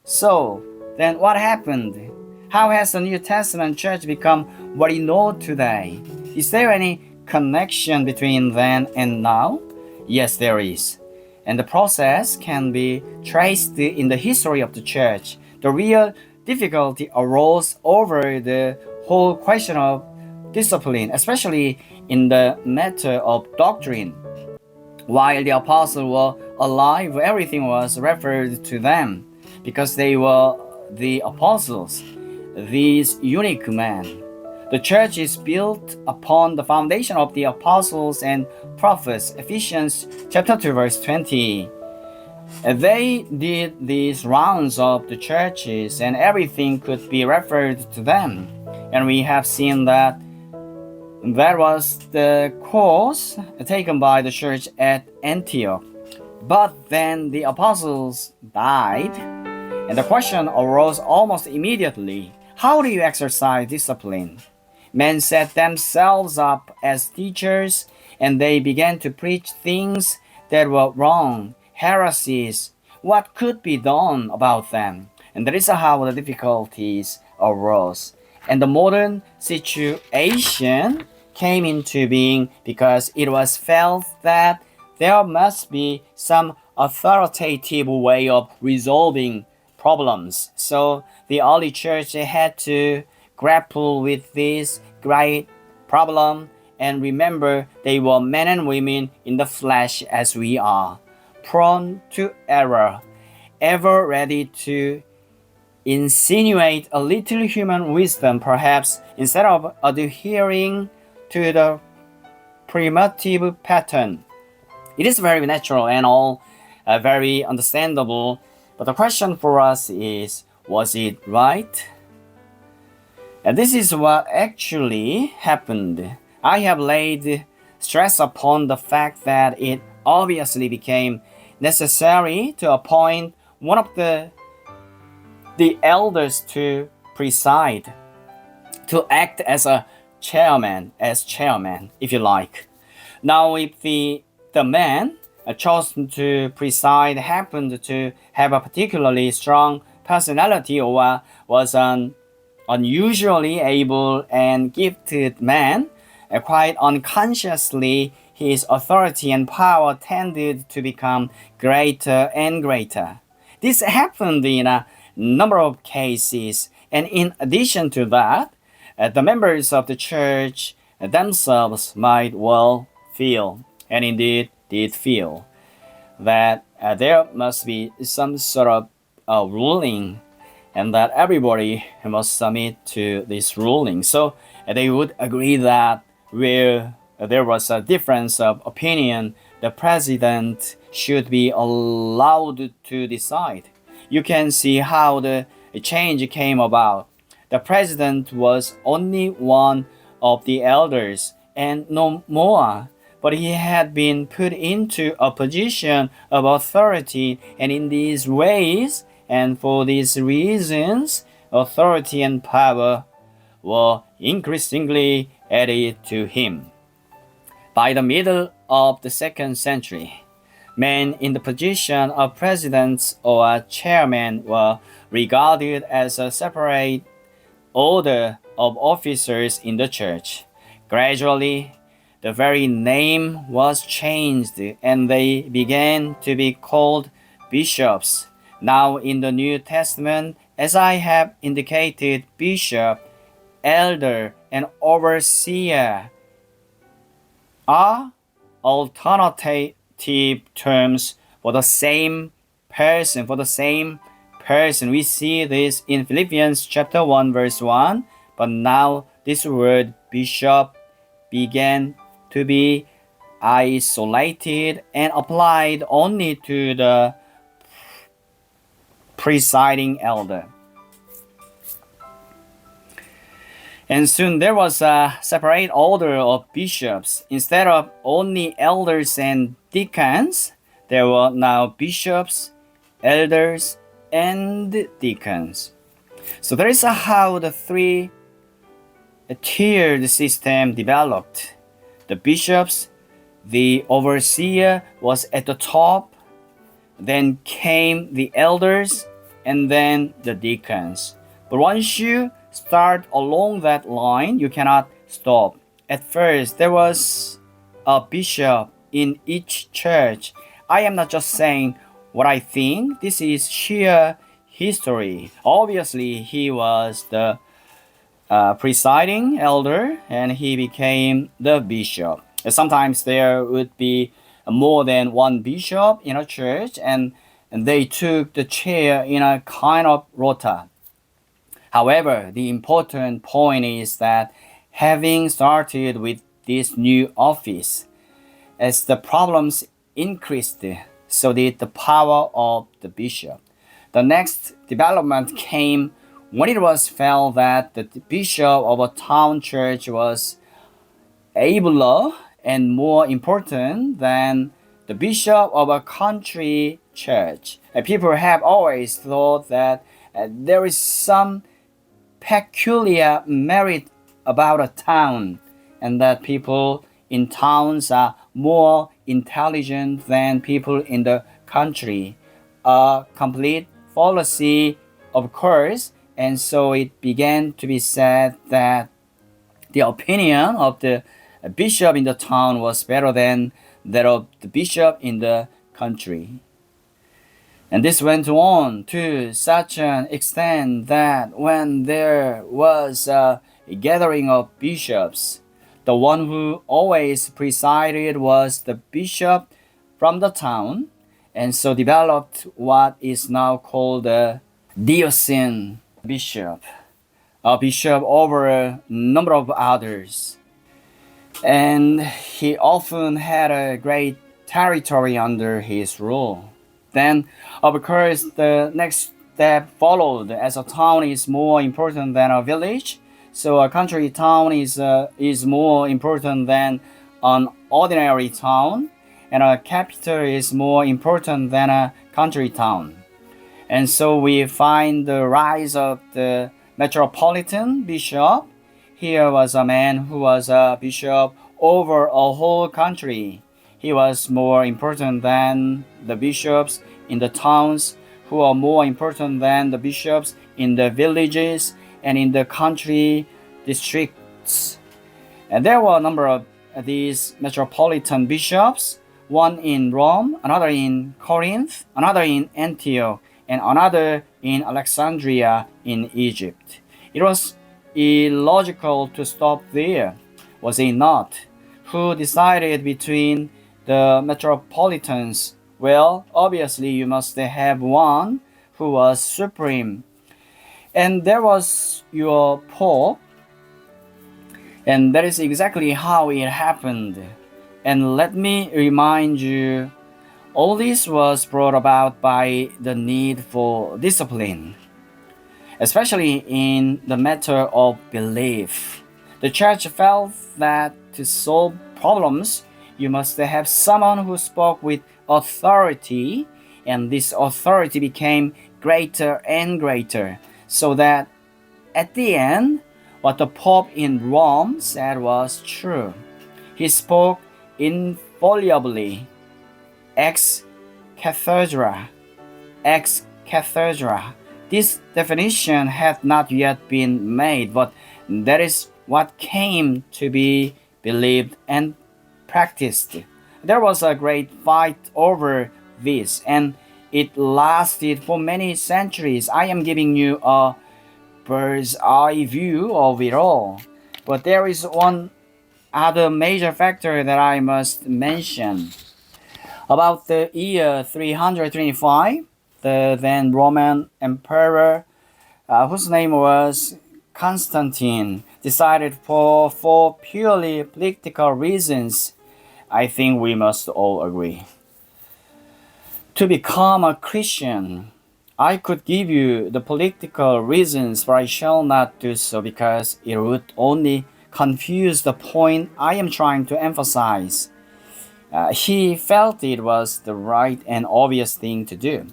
So, then what happened? How has the New Testament church become what we know today? Is there any connection between then and now? Yes, there is. And the process can be traced in the history of the church. The real difficulty arose over the whole question of discipline, especially in the matter of doctrine. While the apostles were alive, everything was referred to them because they were the apostles, these unique men. The church is built upon the foundation of the apostles and prophets. Ephesians chapter 2 verse 20. They did these rounds of the churches and everything could be referred to them. And we have seen that was the course taken by the church at Antioch. But then the apostles died, and the question arose almost immediately: how do you exercise discipline? Men set themselves up as teachers, and they began to preach things that were wrong, heresies. What could be done about them? And that is how the difficulties arose. And the modern situation came into being because it was felt that there must be some authoritative way of resolving problems. So the early church had to grapple with this great problem and remember they were men and women in the flesh as we are, prone to error, ever ready to insinuate a little human wisdom perhaps instead of adhering to the primitive pattern. It is very natural and all very understandable, but the question for us is, was it right? And this is what actually happened. I have laid stress upon the fact that it obviously became necessary to appoint one of the elders to preside, to act as a chairman, if you like. Now, if the man chosen to preside happened to have a particularly strong personality or was an unusually able and gifted man, quite unconsciously his authority and power tended to become greater and greater. This happened in a number of cases, and in addition to that, the members of the church themselves might well feel, and indeed did feel, that there must be some sort of ruling and that everybody must submit to this ruling. So they would agree that where there was a difference of opinion, the president should be allowed to decide. You can see how the change came about. The president was only one of the elders and no more, but he had been put into a position of authority, and in these ways and for these reasons, authority and power were increasingly added to him. By the middle of the 2nd century, men in the position of presidents or chairmen were regarded as a separate order of officers in the church. Gradually, the very name was changed and they began to be called bishops. Now in the New Testament, as I have indicated, bishop, elder, and overseer are alternative terms for the same person, We see this in Philippians chapter 1 verse 1, but now this word bishop began to be isolated and applied only to the presiding elder. And soon there was a separate order of bishops. Instead of only elders and deacons, there were now bishops, elders, and deacons. So that is how the three-tiered system developed. The bishops, the overseer was at the top, then came the elders, and then the deacons. But once you start along that line, you cannot stop. At first, there was a bishop in each church. I am not just saying what I think. This is sheer history. Obviously, he was the presiding elder and he became the bishop. Sometimes there would be more than one bishop in a church and they took the chair in a kind of rota. However, the important point is that having started with this new office, as the problems increased, so did the power of the bishop. The next development came when it was felt that the bishop of a town church was abler and more important than the bishop of a country church. People have always thought that there is some peculiar merit about a town and that people in towns are more intelligent than people in the country. A complete fallacy, of course, and so it began to be said that the opinion of the bishop in the town was better than that of the bishop in the country. And this went on to such an extent that when there was a gathering of bishops, the one who always presided was the bishop from the town, and so developed what is now called a diocesan bishop, a bishop over a number of others. And he often had a great territory under his rule. Then, of course, the next step followed. As a town is more important than a village, so a country town is more important than an ordinary town, and a capital is more important than a country town. And so we find the rise of the metropolitan bishop. Here was a man who was a bishop over a whole country. He was more important than the bishops in the towns, who are more important than the bishops in the villages and in the country districts. And there were a number of these metropolitan bishops, one in Rome, another in Corinth, another in Antioch, and another in Alexandria in Egypt. It was illogical to stop there, was it not? Who decided between the metropolitans? Well, obviously you must have one who was supreme. And there was your Pope, and that is exactly how it happened. And let me remind you, all this was brought about by the need for discipline, especially in the matter of belief. The church felt that to solve problems, you must have someone who spoke with authority, and this authority became greater and greater, so that at the end, what the Pope in Rome said was true. He spoke infallibly, ex cathedra, ex cathedra. This definition had not yet been made, but that is what came to be believed and practiced. There was a great fight over this, and it lasted for many centuries. I am giving you a bird's eye view of it all. But there is one other major factor that I must mention. About the year 325, the then Roman emperor, whose name was Constantine, decided for purely political reasons, I think we must all agree, to become a Christian. I could give you the political reasons, but I shall not do so because it would only confuse the point I am trying to emphasize. He felt it was the right and obvious thing to do.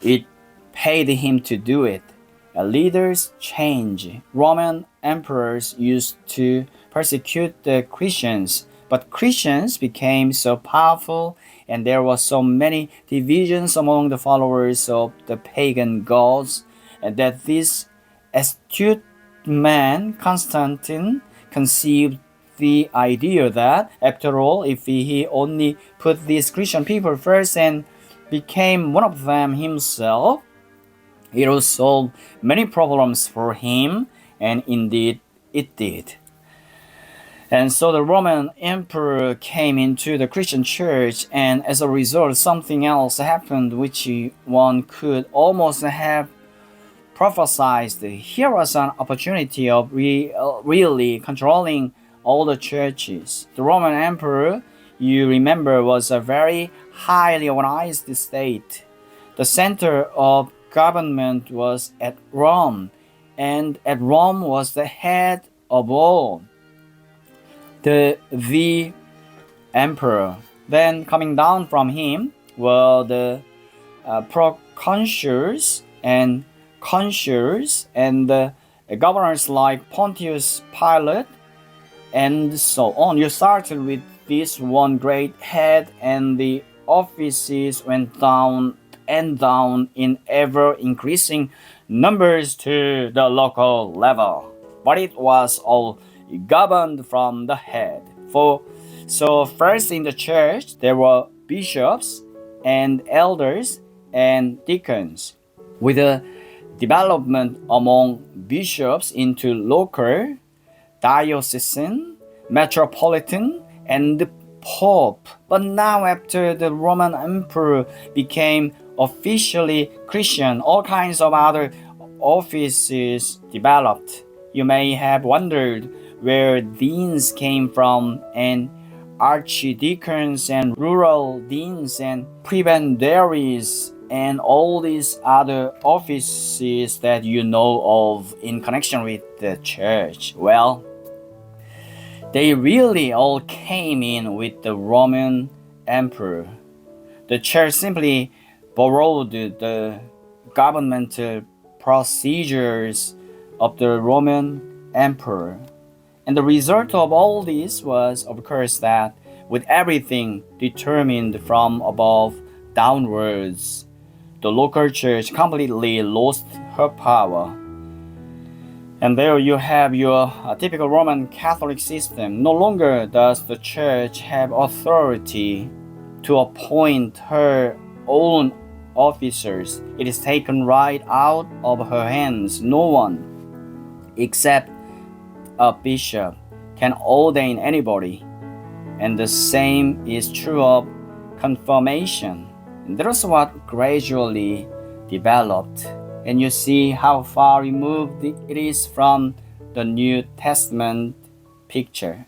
It paid him to do it. Leaders change. Roman emperors used to persecute the Christians, But Christians became so powerful, and there were so many divisions among the followers of the pagan gods, and that this astute man, Constantine, conceived the idea that, after all, if he only put these Christian people first and became one of them himself, it would solve many problems for him, and indeed it did. And so the Roman emperor came into the Christian church, and as a result, something else happened which one could almost have prophesied. Here was an opportunity of really controlling all the churches. The Roman emperor, you remember, was a very highly organized state. The center of government was at Rome, and at Rome was the head of all, the emperor. Then coming down from him were the proconsuls and consuls and the governors like Pontius Pilate, and so on. You started with this one great head, and the offices went down and down in ever increasing numbers to the local level. But it was all governed from the head. So first in the church there were bishops and elders and deacons. With the development among bishops into local, diocesan, metropolitan, and the Pope. But now after the Roman emperor became officially Christian, all kinds of other offices developed. You may have wondered where deans came from, and archdeacons and rural deans and prebendaries and all these other offices that you know of in connection with the church. Well, they really all came in with the Roman emperor. The church simply borrowed the governmental procedures of the Roman emperor. And the result of all this was, of course, that with everything determined from above downwards, the local church completely lost her power. And there you have your typical Roman Catholic system. No longer does the church have authority to appoint her own officers. It is taken right out of her hands. No one, except a bishop, can ordain anybody. And the same is true of confirmation. And that's what gradually developed. And you see how far removed it is from the New Testament picture.